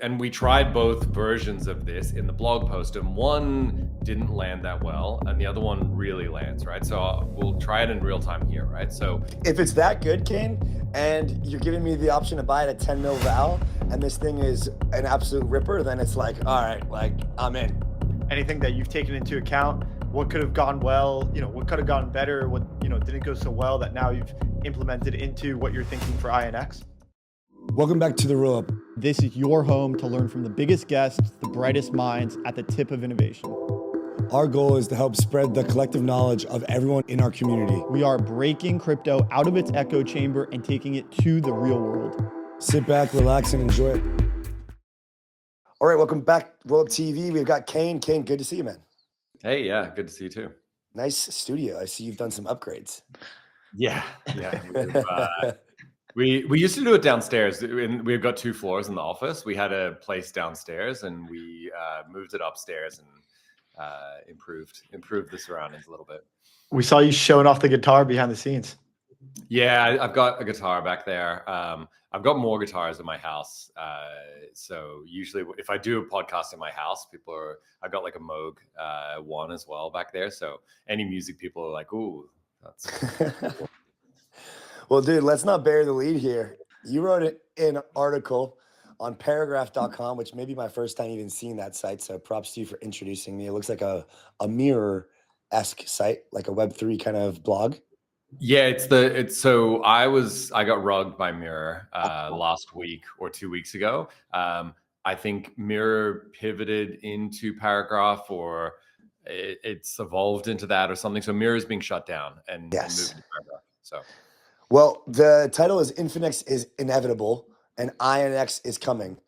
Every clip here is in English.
and we tried both versions of this in the blog post, and one didn't land that well, and the other one really lands, right? So we'll try it in real time here, right? So if it's that good, Kain, and you're giving me the option to buy it at 10 mil val, and this thing is an absolute ripper, then it's like, all right, like I'm in. Anything that you've taken into account, what could have gone well, what could have gone better, what didn't go so well that now you've implemented into what you're thinking for INX? Welcome back to the Roll Up. This is your home to learn from the biggest guests, the brightest minds at the tip of innovation. Our goal is to help spread the collective knowledge of everyone in our community. We are breaking crypto out of its echo chamber and taking it to the real world. Sit back, relax, and enjoy it. All right, welcome back, Roll Up TV. We've got Kain. Kain, good to see you, man. Hey, yeah, good to see you too. Nice studio. I see you've done some upgrades. Yeah. We used to do it downstairs. We've got 2 floors in the office. We had a place downstairs, and we moved it upstairs and improved the surroundings a little bit. We saw you showing off the guitar behind the scenes. Yeah, I've got a guitar back there. I've got more guitars in my house. So usually if I do a podcast in my house, I've got like a Moog one as well back there. So any music people are like, ooh, that's cool. Well, dude, let's not bury the lead here. You wrote an article on paragraph.com, which may be my first time even seeing that site. So props to you for introducing me. It looks like a mirror-esque site, like a Web3 kind of blog. Yeah, so I got rugged by Mirror last week or 2 weeks ago. I think Mirror pivoted into Paragraph, or it's evolved into that or something. So Mirror is being shut down and moved into Paragraph. So, well, the title is Infinex is inevitable and INX is coming.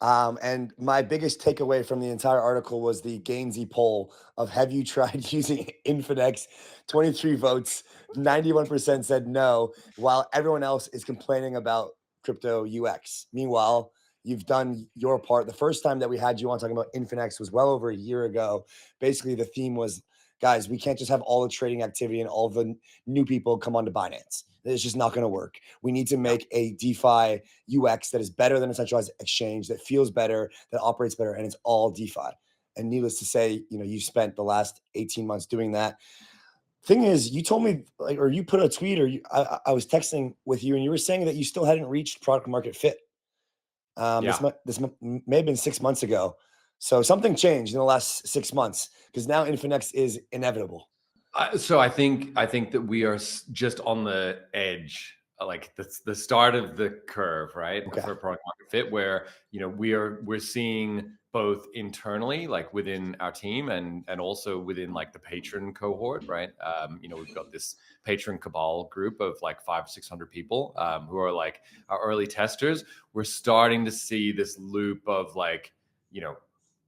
And my biggest takeaway from the entire article was the Gainsy poll of have you tried using Infinex? 23 votes, 91% said no, while everyone else is complaining about crypto UX. Meanwhile, you've done your part. The first time that we had you on talking about Infinex was well over a year ago. Basically, the theme was, guys, we can't just have all the trading activity and all the new people come onto Binance. It's just not going to work. We need to make a DeFi UX that is better than a centralized exchange, that feels better, that operates better, and it's all DeFi. And needless to say, you spent the last 18 months doing that. Thing is, you told me, or you put a tweet, or I was texting with you, and you were saying that you still hadn't reached product market fit. This may have been 6 months ago. So something changed in the last 6 months, because now Infinex is inevitable. So I think that we are just on the edge, like the start of the curve, right? Okay. For product market fit, where we're seeing both internally, like within our team, and also within like the patron cohort, right? We've got this patron cabal group of like 500-600 people who are like our early testers. We're starting to see this loop of like,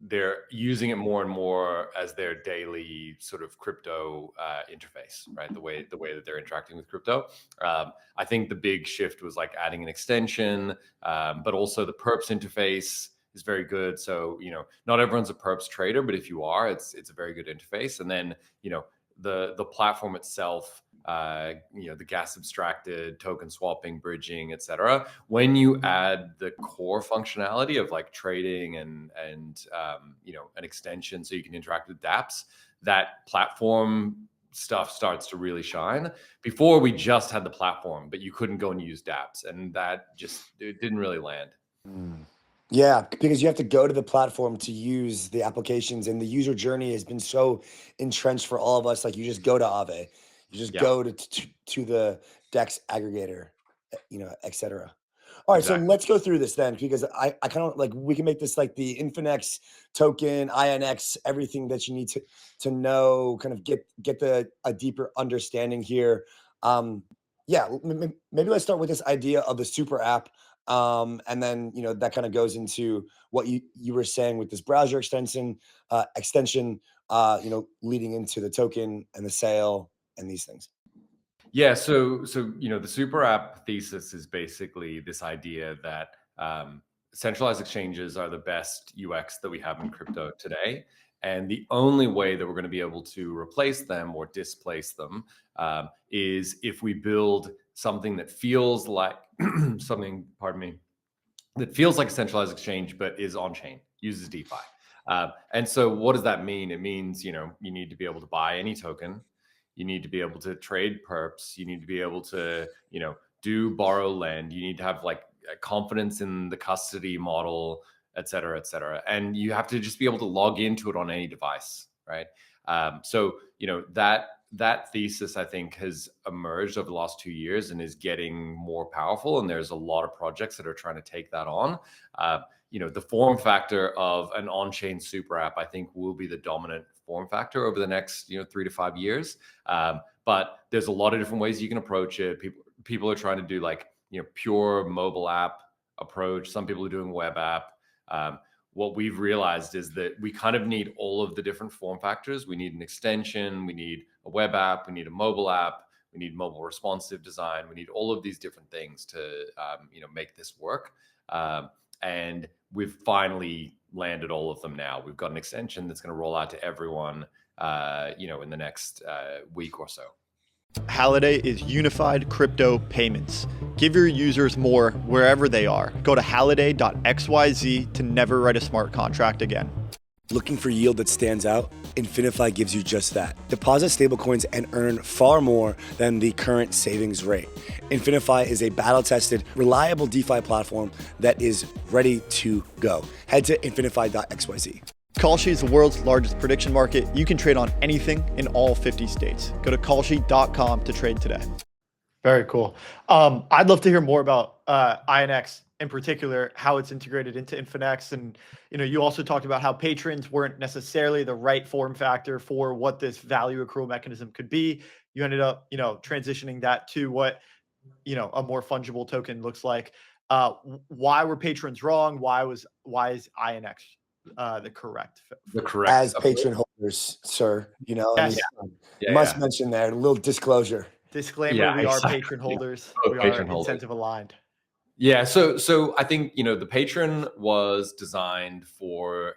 they're using it more and more as their daily sort of crypto interface, right? The way that they're interacting with crypto. I think the big shift was like adding an extension, but also the perps interface is very good. So, not everyone's a perps trader, but if you are, it's a very good interface. And then, the platform itself, the gas abstracted token swapping, bridging, etc. When you add the core functionality of like trading and an extension so you can interact with dApps, that platform stuff starts to really shine. Before, we just had the platform, but you couldn't go and use dApps, and that it didn't really land. Yeah, because you have to go to the platform to use the applications, and the user journey has been so entrenched for all of us. Like you just go to Aave, you just go to the DEX aggregator, etc. All right, exactly. So let's go through this then, because I kind of like, we can make this like the Infinex token, INX, everything that you need to know, kind of get a deeper understanding here. Maybe let's start with this idea of the super app. And then, that kind of goes into what you were saying with this browser extension, leading into the token and the sale and these things. Yeah. So, the super app thesis is basically this idea that, centralized exchanges are the best UX that we have in crypto today. And the only way that we're going to be able to replace them or displace them is if we build something that feels like something, that feels like a centralized exchange, but is on chain, uses DeFi. And so what does that mean? It means, you need to be able to buy any token. You need to be able to trade perps. You need to be able to, do borrow lend. You need to have like confidence in the custody model, et cetera, et cetera. And you have to just be able to log into it on any device, right? So, that thesis, I think, has emerged over the last 2 years and is getting more powerful. And there's a lot of projects that are trying to take that on. The form factor of an on-chain super app, I think, will be the dominant form factor over the next, 3 to 5 years. But there's a lot of different ways you can approach it. People are trying to do like, pure mobile app approach. Some people are doing web app. What we've realized is that we kind of need all of the different form factors. We need an extension, we need a web app, we need a mobile app, we need mobile responsive design. We need all of these different things to, make this work. And we've finally landed all of them now. We've got an extension that's going to roll out to everyone, in the next week or so. Haliday is unified crypto payments. Give your users more wherever they are. Go to haliday.xyz to never write a smart contract again. Looking for yield that stands out? InfiniFi gives you just that. Deposit stablecoins and earn far more than the current savings rate. InfiniFi is a battle-tested, reliable DeFi platform that is ready to go. Head to infinifi.xyz. 𝗊𝗆𝗁 is the world's largest prediction market. You can trade on anything in all 50 states. Go to 𝗊𝗆𝗁.com to trade today. Very cool. I'd love to hear more about INX in particular, how it's integrated into Infinex. And, you also talked about how patrons weren't necessarily the right form factor for what this value accrual mechanism could be. You ended up, transitioning that to what, a more fungible token looks like. Why were patrons wrong? Why is INX the correct as patron holders, sir? Yes. Must mention there a little disclosure. Disclaimer: we are patron holders. We are incentive aligned. Yeah. So I think the patron was designed for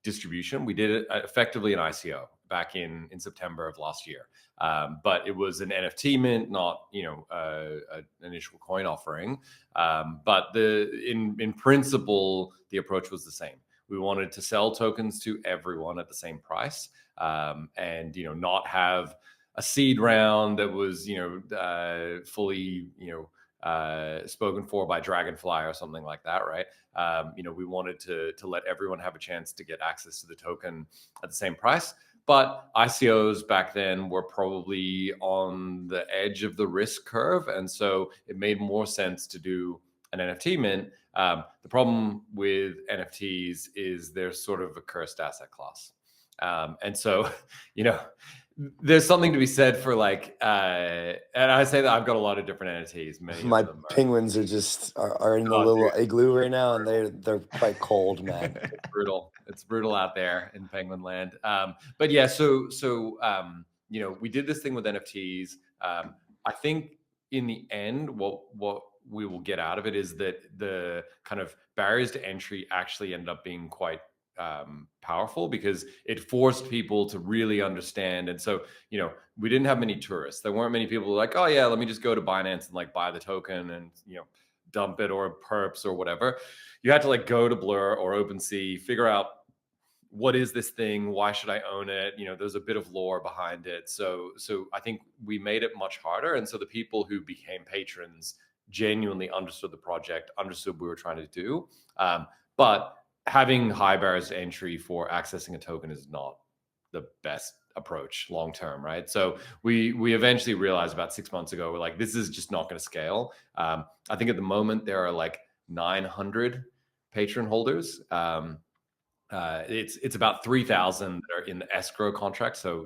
distribution. We did it effectively in ICO back in September of last year, but it was an NFT mint, not an initial coin offering. But in principle, the approach was the same. We wanted to sell tokens to everyone at the same price, and not have a seed round that was fully spoken for by Dragonfly or something like that, right? We wanted to let everyone have a chance to get access to the token at the same price. But ICOs back then were probably on the edge of the risk curve, and so it made more sense to do an NFT mint. The problem with NFTs is they're sort of a cursed asset class. And so, there's something to be said for like, and I say that I've got a lot of different NFTs. My penguins are in the little igloo right now, and they're quite cold, man. It's brutal. It's brutal out there in penguin land. But yeah, so we did this thing with NFTs. I think in the end, what we will get out of it is that the kind of barriers to entry actually ended up being quite powerful, because it forced people to really understand. And so, we didn't have many tourists. There weren't many people who were like, oh yeah, let me just go to Binance and like buy the token and, dump it, or perps or whatever. You had to like go to Blur or OpenSea, figure out what is this thing? Why should I own it? There's a bit of lore behind it. So I think we made it much harder. And so the people who became patrons genuinely understood the project, understood what we were trying to do. But having high barriers to entry for accessing a token is not the best approach long term, right? So we eventually realized about 6 months ago, we're like, this is just not going to scale. I think at the moment there are like 900 patron holders. It's about 3,000 that are in the escrow contract. So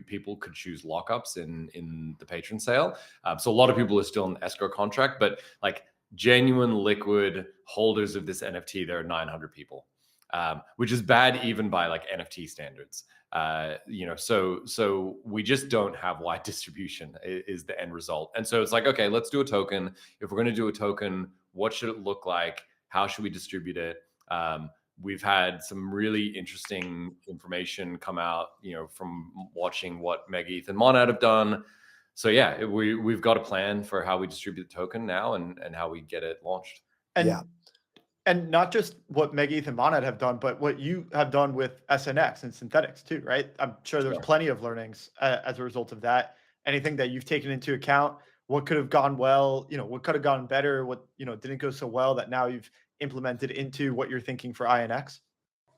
people could choose lockups in the patron sale. So a lot of people are still in the escrow contract, but like genuine liquid holders of this NFT, there are 900 people, which is bad even by like NFT standards. So we just don't have wide distribution is the end result. And so it's like, okay, let's do a token. If we're going to do a token, what should it look like? How should we distribute it? We've had some really interesting information come out, from watching what 𝗵𝗆𝗆𝗵𝗆𝗆 and Monad have done. So yeah, we've got a plan for how we distribute the token now and how we get it launched. And yeah. And not just what 𝗵𝗵𝗴𝗵 and Monad have done, but what you have done with SNX and synthetics too, right? I'm sure there's plenty of learnings as a result of that. Anything that you've taken into account, what could have gone well, what could have gone better, what, didn't go so well that now you've implemented into what you're thinking for INX?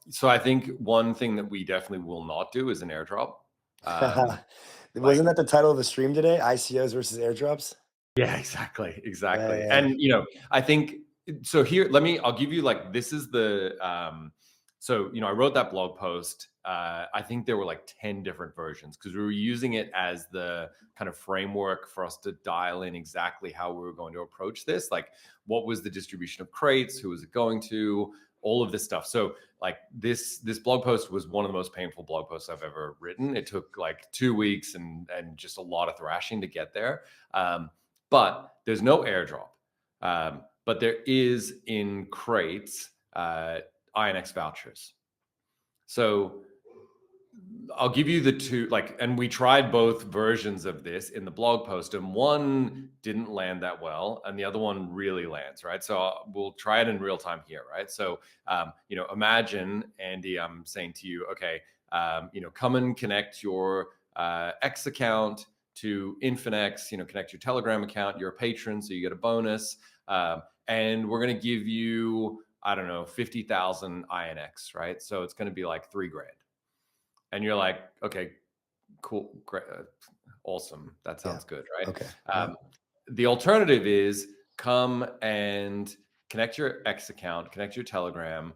So I think one thing that we definitely will not do is an airdrop. Wasn't that the title of the stream today? ICOs versus airdrops? Yeah, exactly. Yeah. And, I think, so here, I'll give you this is the, so, I wrote that blog post. I think there were like 10 different versions because we were using it as the kind of framework for us to dial in exactly how we were going to approach this. Like, what was the distribution of crates? Who was it going to? All of this stuff. So this blog post was one of the most painful blog posts I've ever written. It took like 2 weeks and just a lot of thrashing to get there. But there's no airdrop. But there is in crates INX vouchers. So I'll give you the two, and we tried both versions of this in the blog post, and one didn't land that well, and the other one really lands, right? So we'll try it in real time here, right? So, imagine, Andy, I'm saying to you, okay, come and connect your X account to Infinex, connect your Telegram account, you're a patron, so you get a bonus, and we're going to give you, I don't know, 50,000 INX, right? So it's going to be like $3,000. And you're like, okay, cool, great, awesome. That sounds good, right? Okay. The alternative is come and connect your X account, connect your Telegram,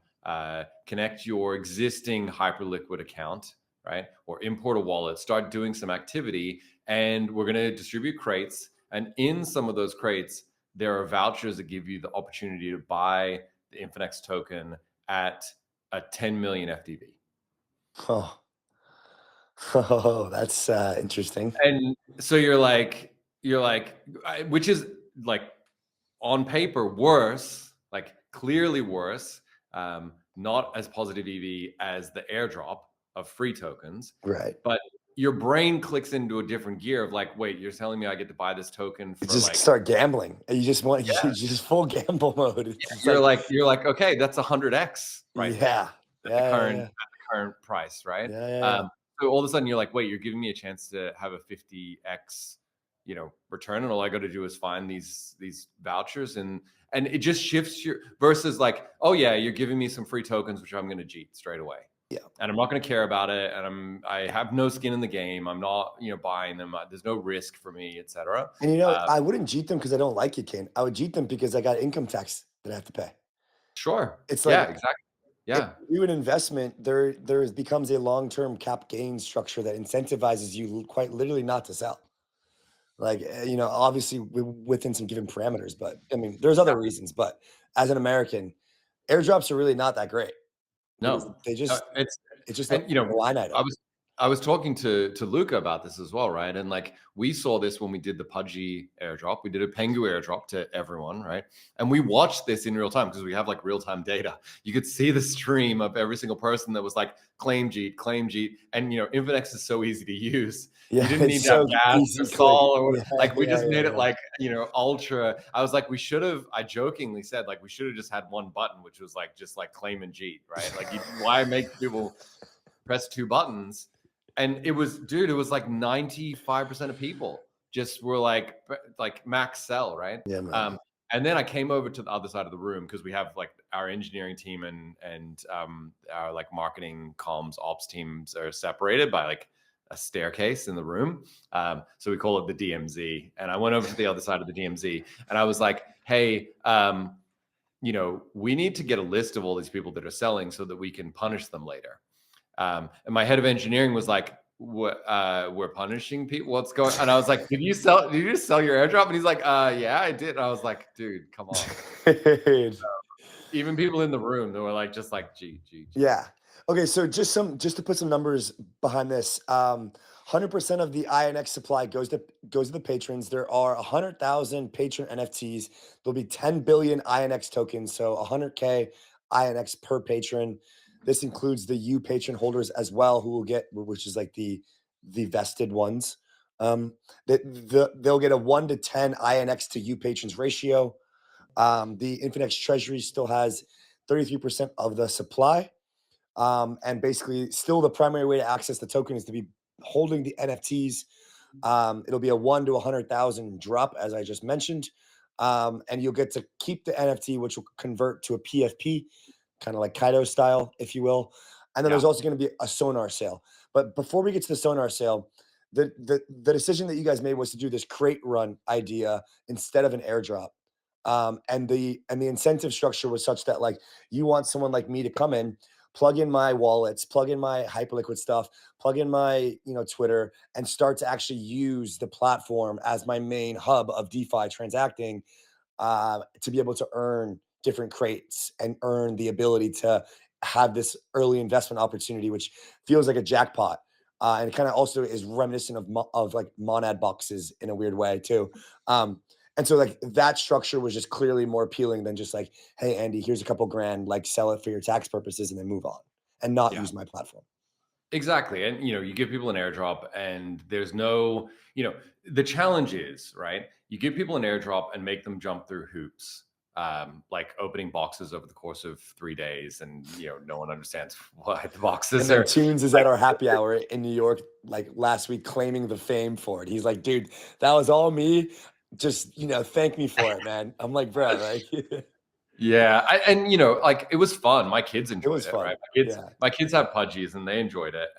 connect your existing Hyperliquid account, right? Or import a wallet, start doing some activity, and we're going to distribute crates. And in some of those crates, there are vouchers that give you the opportunity to buy the Infinex token at a 10 million FDV. Oh, that's interesting. And so you're like, which is like on paper worse, like clearly worse, not as positive EV as the airdrop of free tokens. Right. But your brain clicks into a different gear of like, wait, you're telling me I get to buy this token for just start gambling. And you just want, you just full gamble mode. You're like, okay, that's 100x, right? Yeah. At the current price, right? Yeah. So all of a sudden you're like, wait, you're giving me a chance to have a 50x, return, and all I got to do is find these vouchers, and it just shifts your versus like, oh yeah, you're giving me some free tokens, which I'm going to Yeet straight away. Yeah. And I'm not going to care about it, and I have no skin in the game. I'm not, buying them. There's no risk for me, etc. And I wouldn't Yeet them because I don't like it, Kain. I would Yeet them because I got income tax that I have to pay. Sure. It's like, yeah, exactly. Yeah. If you do an investment, there becomes a long-term cap gain structure that incentivizes you quite literally not to sell. Like, obviously within some given parameters, but I mean, there's other reasons, but as an American, airdrops are really not that great. No, they just, it's just and, a line item. I was talking to Luca about this as well, right? And like we saw this when we did the 𝗵𝗶𝗴𝗵 airdrop. We did a 𝗵𝗃𝗃 airdrop to everyone, right? And we watched this in real time because we have like real time data. You could see the stream of every single person that was like claim Yeet, and Infinex is so easy to use. Yeah, you didn't need so to have gas or call or we just made it like ultra. I was like, I jokingly said like we should have just had one button, which was like just like claim and Yeet, right? Like why make people press two buttons? And it was like 95% of people just were like max sell, right? Yeah, man. And then I came over to the other side of the room because we have like our engineering team and our like marketing, comms, ops teams are separated by like a staircase in the room. So we call it the DMZ. And I went over to the other side of the DMZ and I was like, hey, we need to get a list of all these people that are selling so that we can punish them later. And my head of engineering was like, we're punishing people. What's going on? And I was like, did you just sell your airdrop? And he's like, yeah, I did. And I was like, dude, come on. So, even people in the room, they were like, just like, gee. Yeah. Okay. So just to put some numbers behind this, 100% of the INX supply goes to the patrons. There are 100,000 patron NFTs. There'll be 10 billion INX tokens. So 100K INX per patron. This includes the U patron holders as well, who will get, which is like the vested ones. They'll get a 1 to 10 INX to U patrons ratio. The Infinex treasury still has 33% of the supply. And basically still the primary way to access the token is to be holding the NFTs. It'll be a 1 to 100,000 drop, as I just mentioned. And you'll get to keep the NFT, which will convert to a PFP, kind of like Kaido style, if you will. And then there's also going to be a Sonar sale. But before we get to the Sonar sale, the decision that you guys made was to do this crate run idea instead of an airdrop. And the incentive structure was such that like you want someone like me to come in, plug in my wallets, plug in my Hyperliquid stuff, plug in my Twitter, and start to actually use the platform as my main hub of DeFi transacting, to be able to earn different crates and earn the ability to have this early investment opportunity, which feels like a jackpot. And it kind of also is reminiscent of like monad boxes in a weird way too. And so like that structure was just clearly more appealing than just like, hey, Andy, here's a couple grand, like sell it for your tax purposes and then move on and not use my platform. Exactly. And, you give people an airdrop and there's no, the challenge is, right? You give people an airdrop and make them jump through hoops, like opening boxes over the course of 3 days. And, no one understands why the boxes are. Tunes is at our happy hour in New York, like last week, claiming the fame for it. He's like, dude, that was all me. Just, thank me for it, man. I'm like, bro, like, yeah. And like it was fun. My kids enjoyed it, fun. right? My kids have pudgies and they enjoyed it.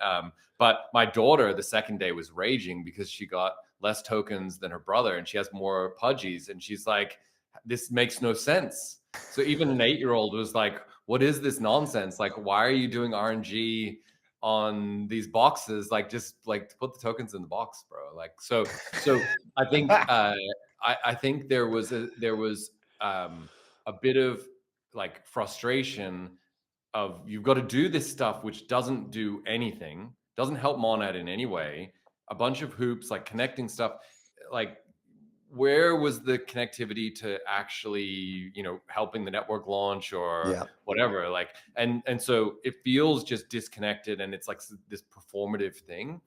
But my daughter, the second day, was raging because she got less tokens than her brother and she has more pudgies. And she's like, this makes no sense. So even an 8-year-old was like, what is this nonsense? Like, why are you doing RNG on these boxes? Like, just like to put the tokens in the box, bro. Like, so I think, I think there was a bit of like frustration of you've got to do this stuff which doesn't do anything, doesn't help Monad in any way, a bunch of hoops, like connecting stuff. Like, where was the connectivity to actually, helping the network launch or whatever? Like, and so it feels just disconnected and it's like this performative thing.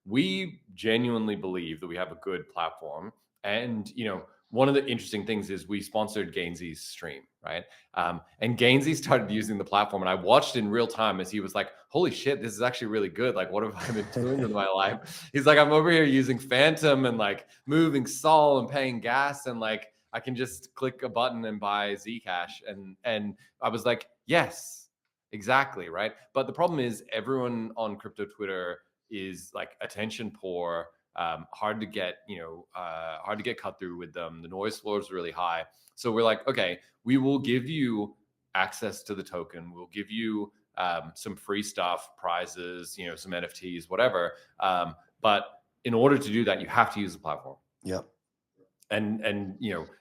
We genuinely believe that we have a good platform. And, one of the interesting things is we sponsored Gainsey's stream, right? And Gainsey started using the platform and I watched in real time as he was like, holy shit, this is actually really good. Like, what have I been doing with my life? He's like, I'm over here using Phantom and like moving Sol and paying gas. And like, I can just click a button and buy Zcash. And I was like, yes, exactly. Right. But the problem is everyone on crypto Twitter is like attention poor, hard to get, hard to get cut through with them. The noise floor is really high. So we're like, okay, we will give you access to the token. We'll give you some free stuff, prizes, some NFTs, whatever. But in order to do that, you have to use the platform. Yep. And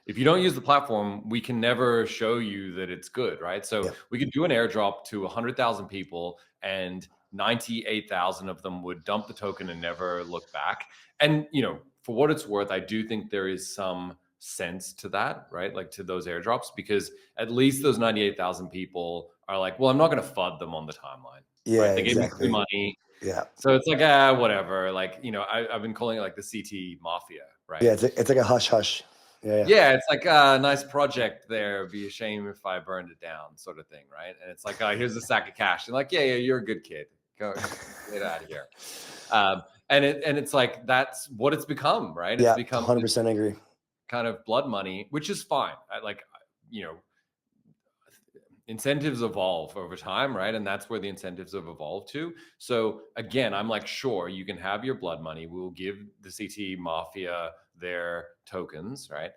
if you don't use the platform, we can never show you that it's good, right? So we could do an airdrop to 100,000 people and 98,000 of them would dump the token and never look back. And, for what it's worth, I do think there is some sense to that, right? Like to those airdrops, because at least those 98,000 people are like, well, I'm not going to FUD them on the timeline. Yeah, right? They gave me free money. Yeah. So it's like, whatever. Like, I've been calling it like the CT Mafia, right? Yeah, it's like a hush hush. Yeah, it's like a nice project there. Be a shame if I burned it down, sort of thing, right? And it's like, here's a sack of cash. And like, yeah, you're a good kid. Go get out of here. And it's like that's what it's become, right? It's become 100% agree. Kind of blood money, which is fine. Incentives evolve over time, right? And that's where the incentives have evolved to. So again, I'm like, sure, you can have your blood money. We'll give the CT Mafia their tokens, right?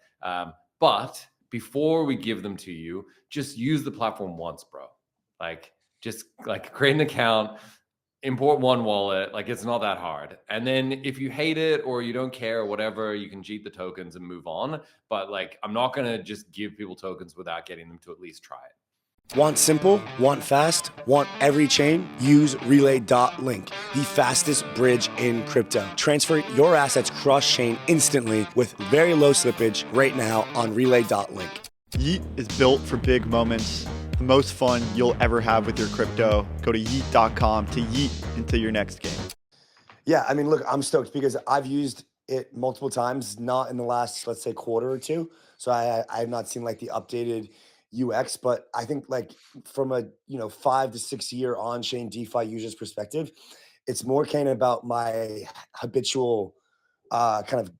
But before we give them to you, just use the platform once, bro. Like, just like create an account, import one wallet. Like, it's not that hard. And then if you hate it or you don't care or whatever, you can cheat the tokens and move on. But like, I'm not going to just give people tokens without getting them to at least try it. Want simple, want fast, want every chain? Use Relay.link, the fastest bridge in crypto. Transfer your assets cross-chain instantly with very low slippage right now on Relay.link. Yeet is built for big moments. The most fun you'll ever have with your crypto. Go to yeet.com to yeet into your next game. Yeah, I mean, look, I'm stoked because I've used it multiple times, not in the last, let's say, quarter or two. So I have not seen like the updated UX, but I think like from a 5 to 6 year on-chain DeFi user's perspective, it's more kind of about my habitual kind of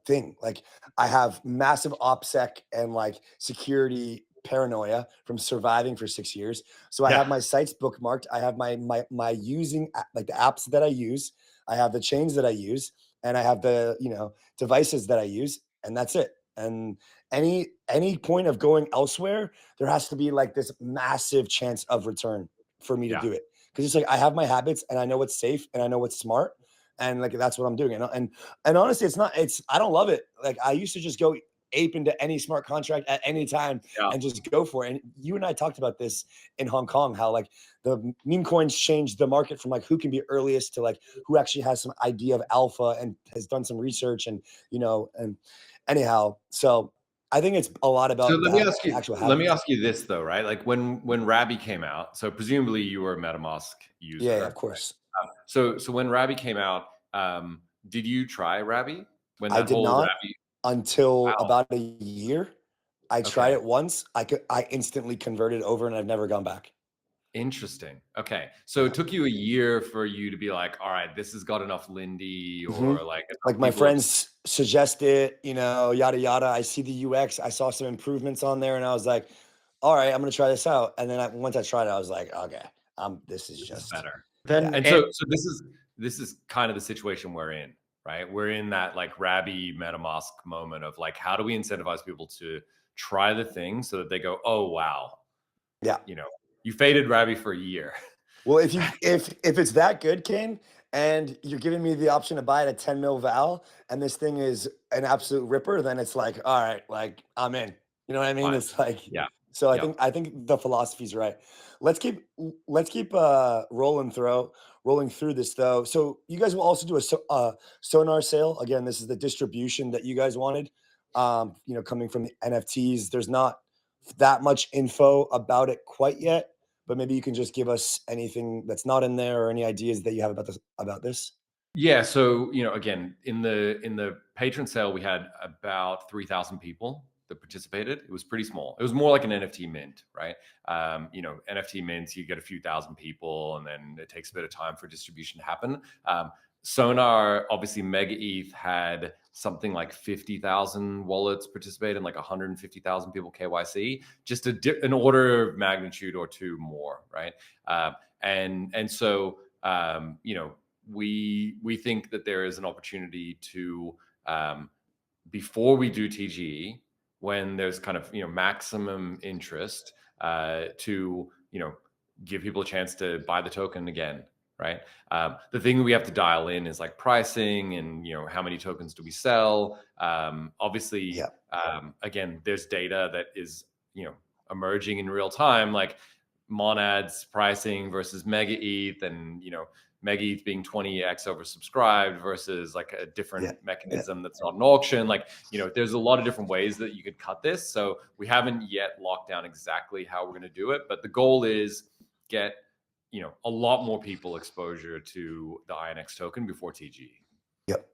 thing. Like I have massive OPSEC and like security paranoia from surviving for 6 years. So I have my sites bookmarked. I have my using like the apps that I use. I have the chains that I use, and I have the devices that I use, and that's it. And any point of going elsewhere, there has to be like this massive chance of return for me to do it. Because it's like I have my habits, and I know what's safe, and I know what's smart, and like that's what I'm doing. And honestly, I don't love it. Like I used to just go ape into any smart contract at any time and just go for it. And you and I talked about this in Hong Kong, how like the meme coins changed the market from like who can be earliest to like who actually has some idea of alpha and has done some research and and anyhow. So I think it's a lot about. So let me ask you this though, right? Like when 𝗵𝗵𝗶𝗵 came out, so presumably you were a MetaMask user. Yeah, of course. So when 𝗵𝗵𝗶𝗵 came out, did you try 𝗵𝗵𝗶𝗵? When that I did not until about a year. I tried it once. I instantly converted over, and I've never gone back. Interesting. Okay, so it took you a year for you to be like, all right, this has got enough Lindy, or like my friends suggest it, yada yada. I see the UX. I saw some improvements on there, and I was like, all right, I'm gonna try this out. And then once I tried it, I was like, okay, this is just better. And so this is kind of the situation we're in, right? We're in that like 𝗵𝗵𝗶𝗵 MetaMask moment of like, how do we incentivize people to try the thing so that they go, oh wow, you faded 𝗵𝗵𝗶𝗵 for a year. Well, if it's that good, Kain, and you're giving me the option to buy it at 10 mil val, and this thing is an absolute ripper, then it's like, all right, like I'm in. You know what I mean? It's like, So I think the philosophy's right. Let's keep rolling through this though. So you guys will also do a Sonar sale. Again, this is the distribution that you guys wanted. Coming from the NFTs. There's not that much info about it quite yet, but maybe you can just give us anything that's not in there or any ideas that you have about this. Yeah. So, again, in the Patron sale, we had about 3,000 people that participated. It was pretty small. It was more like an NFT mint, right? NFT mints, you get a few thousand people, and then it takes a bit of time for distribution to happen. Sonar, obviously 𝗵𝗶𝗶𝗵 had something like 50,000 wallets participate and like 150,000 people KYC, just an order of magnitude or two more, right? So we think that there is an opportunity to, before we do TGE, when there's kind of maximum interest, to give people a chance to buy the token again. Right. The thing we have to dial in is like pricing and, how many tokens do we sell? Obviously, again, there's data that is, emerging in real time, like Monad's pricing versus 𝗵𝗶𝗶𝗵, and, 𝗵𝗵𝗶𝗶𝗵 being 20x oversubscribed versus like a different mechanism that's not an auction. Like, there's a lot of different ways that you could cut this. So we haven't yet locked down exactly how we're going to do it, but the goal is get a lot more people exposure to the INX token before TGE. Yep.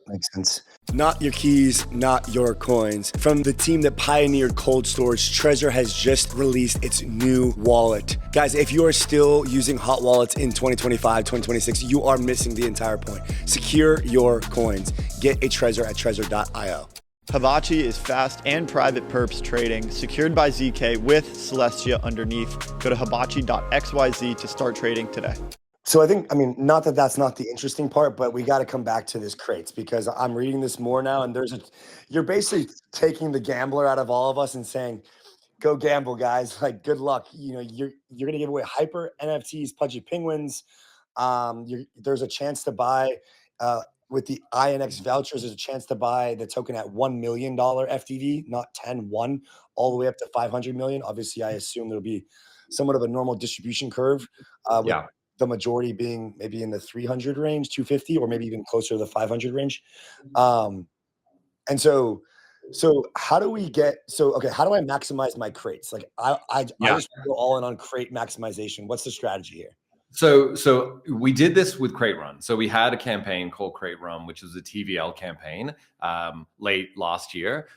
Makes sense. Not your keys, not your coins. From the team that pioneered cold storage, Trezor has just released its new wallet. Guys, if you are still using hot wallets in 2025, 2026, you are missing the entire point. Secure your coins. Get a Trezor at trezor.io. Hibachi is fast and private perps trading, secured by ZK with Celestia underneath. Go to 𝗵𝗵𝗶𝗵𝗵𝗶 to start trading today. So not that that's not the interesting part, but we got to come back to this crates, because I'm reading this more now, and you're basically taking the gambler out of all of us and saying, go gamble, guys. Like, good luck. You're going to give away hyper NFTs, pudgy penguins. There's a chance to buy, with the INX vouchers, there's a chance to buy the token at $1 million FTV, not 1, all the way up to 500 million. Obviously, I assume there'll be somewhat of a normal distribution curve, with the majority being maybe in the 300 range, 250, or maybe even closer to the 500 range. And so how do I maximize my crates? Like I just go all in on crate maximization. What's the strategy here? So we did this with Crate Run. So we had a campaign called Crate Run, which was a TVL campaign, late last year,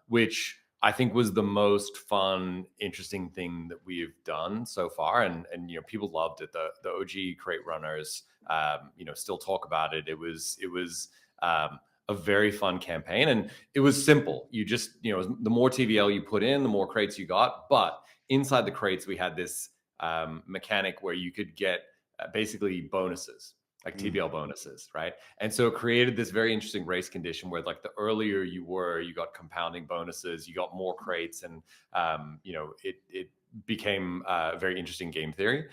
which I think was the most fun, interesting thing that we've done so far. And you know, people loved it. The OG crate runners, you know, still talk about it. It was a very fun campaign, and it was simple. You just, you know, the more TVL you put in, the more crates you got. But inside the crates, we had this mechanic where you could get basically bonuses, like TVL bonuses, right? And so it created this very interesting race condition where, like, the earlier you were, you got compounding bonuses, you got more crates, and you know, it became a very interesting game theory.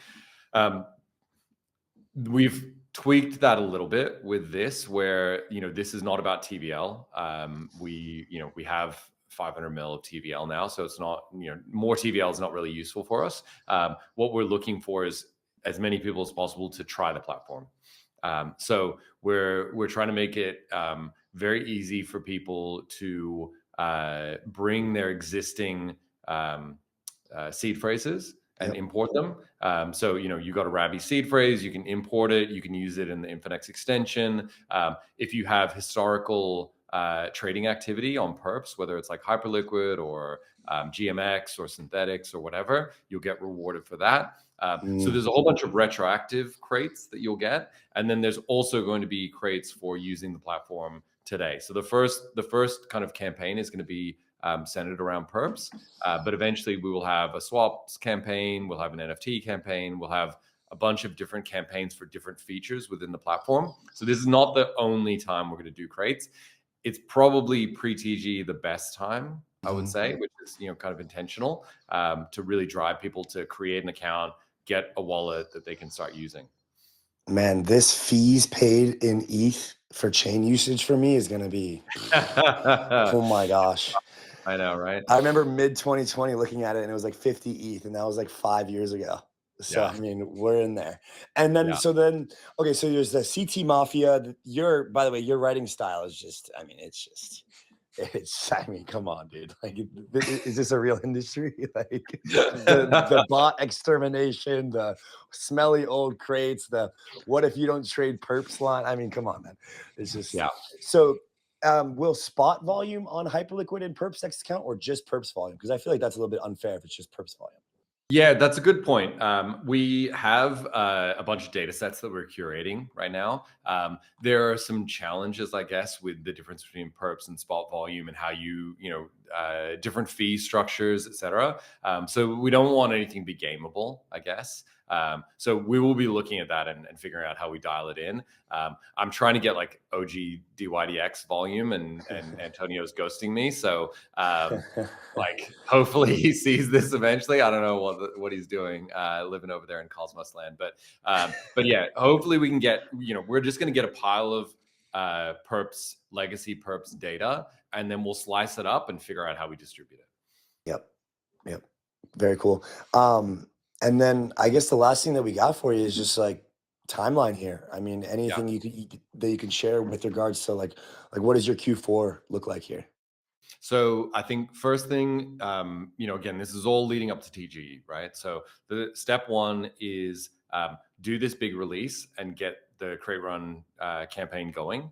We've tweaked that a little bit with this, where, you know, this is not about TVL. We have 500 mil of TVL now, so it's not, you know, more TVL is not really useful for us. What we're looking for is as many people as possible to try the platform. So we're trying to make it very easy for people to bring their existing seed phrases and import them. So, you know, you got a Rabby seed phrase, you can import it, you can use it in the Infinex extension. If you have historical trading activity on perps, whether it's like Hyperliquid or GMX or synthetics or whatever, you'll get rewarded for that. So there's a whole bunch of retroactive crates that you'll get. And then there's also going to be crates for using the platform today. So the first kind of campaign is going to be centered around perps, but eventually we will have a swaps campaign, we'll have an NFT campaign, we'll have a bunch of different campaigns for different features within the platform. So this is not the only time we're going to do crates. It's probably pre-TGE the best time, I would say, which is, you know, kind of intentional, to really drive people to create an account, get a wallet that they can start using. Man, this fees paid in ETH for chain usage for me is going to be, oh my gosh. I know, right? I remember mid 2020 looking at it and it was like 50 ETH, and that was like 5 years ago. So, I mean, we're in there. And then, okay, so there's the CT Mafia. By the way, your writing style is just, I mean, I mean, come on, dude. Like, is this a real industry? Like, the bot extermination, the smelly old crates, the what if you don't trade perps line? I mean, come on, man. It's just, So, will spot volume on Hyperliquid and perps next account, or just perps volume? Because I feel like that's a little bit unfair if it's just perps volume. Yeah, that's a good point. We have a bunch of data sets that we're curating right now. There are some challenges, I guess, with the difference between perps and spot volume and how you know, different fee structures, et cetera. So we don't want anything to be gameable, I guess. So we will be looking at that and figuring out how we dial it in. I'm trying to get like OG 𝗬𝗬𝗬𝗬 volume, and Antonio's ghosting me. So like, hopefully he sees this eventually. I don't know what he's doing, living over there in Cosmos land. But yeah, hopefully we can get, you know, we're just going to get a pile of perps, legacy perps data, and then we'll slice it up and figure out how we distribute it. Yep. Very cool. And then I guess the last thing that we got for you is just like timeline here. I mean, anything that you can share with regards to like what does your Q4 look like here? So I think first thing, you know, again, this is all leading up to TGE, right? So the step one is do this big release and get the crate run campaign going.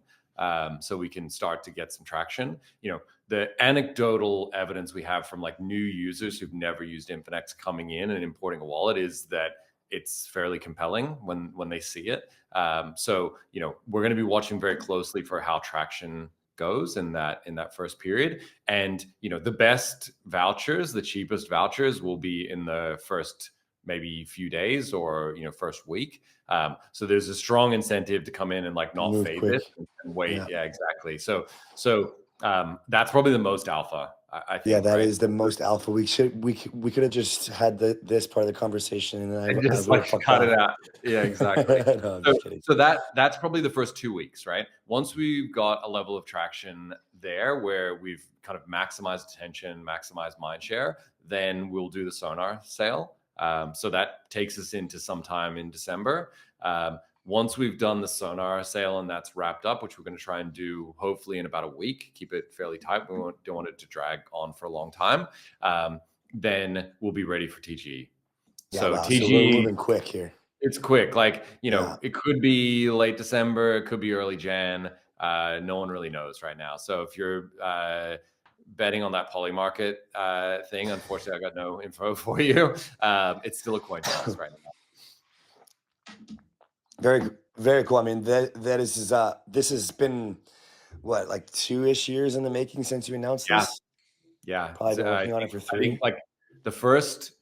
So we can start to get some traction. You know, the anecdotal evidence we have from like new users who've never used Infinex coming in and importing a wallet is that it's fairly compelling when they see it. So, you know, we're going to be watching very closely for how traction goes in that first period. And, you know, the best vouchers, the cheapest vouchers will be in the first maybe few days or, you know, first week. So there's a strong incentive to come in and like not fade it and wait. Yeah, exactly. So that's probably the most alpha, I think. Yeah, that is the most alpha. We could have just had this part of the conversation and then I just like cut it out. Yeah, exactly. No, so that's probably the first 2 weeks, right? Once we've got a level of traction there where we've kind of maximized attention, maximized mind share, then we'll do the Sonar sale. So that takes us into sometime in December. Once we've done the Sonar sale and that's wrapped up, which we're going to try and do hopefully in about a week, keep it fairly tight. We don't want it to drag on for a long time. Then we'll be ready for TGE. So TGE, so we're moving quick here. It's quick. Like, you know, it could be late December, it could be early Jan. No one really knows right now. So if you're betting on that Polymarket thing. Unfortunately, I got no info for you. It's still a coin toss right now. Very, very cool. I mean, this has been what, like 2-ish years in the making since you announced this? Yeah. Probably been working on it for 3. I think like the first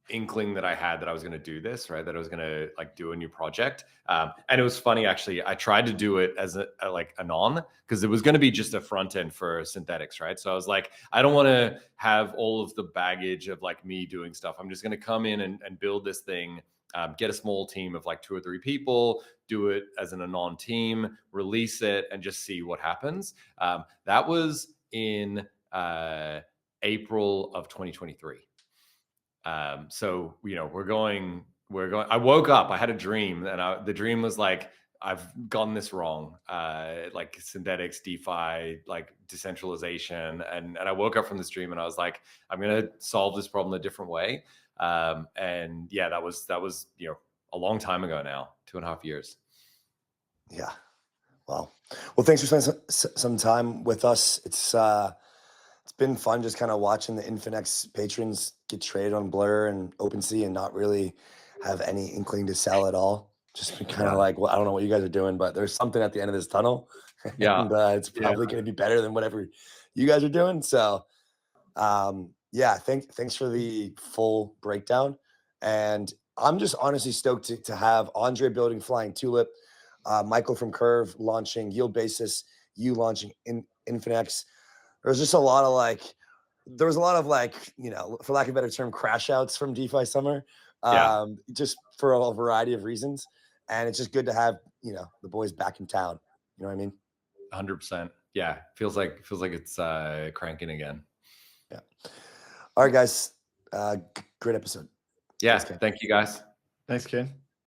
inkling that I had that I was going to do this, right? That I was going to like do a new project. And it was funny, actually. I tried to do it as a like Anon, because it was going to be just a front end for synthetics, right? So I was like, I don't want to have all of the baggage of like me doing stuff. I'm just going to come in and build this thing, get a small team of like 2 or 3 people, do it as an Anon team, release it, and just see what happens. That was in April of 2023. So, you know, we're going, I woke up, I had a dream, and the dream was like, I've gotten this wrong, like synthetics, DeFi, like decentralization. And I woke up from this dream and I was like, I'm going to solve this problem a different way. And yeah, that was, you know, a long time ago now, 2.5 years. Yeah. Well, thanks for spending some time with us. It's been fun just kind of watching the Infinex patrons get traded on Blur and OpenSea and not really have any inkling to sell at all. Just kind of like, well, I don't know what you guys are doing, but there's something at the end of this tunnel. Yeah. And it's probably going to be better than whatever you guys are doing. So yeah, thanks for the full breakdown. And I'm just honestly stoked to have Andre building Flying Tulip, Michael from Curve launching Yield Basis, you launching Infinex. There's just a lot of like, you know, for lack of a better term, crash outs from DeFi summer, just for a variety of reasons. And it's just good to have, you know, the boys back in town. You know what I mean? 100%. Yeah. Feels like it's cranking again. Yeah. All right, guys. Great episode. Yeah. Thank you, guys. Thanks, Kain.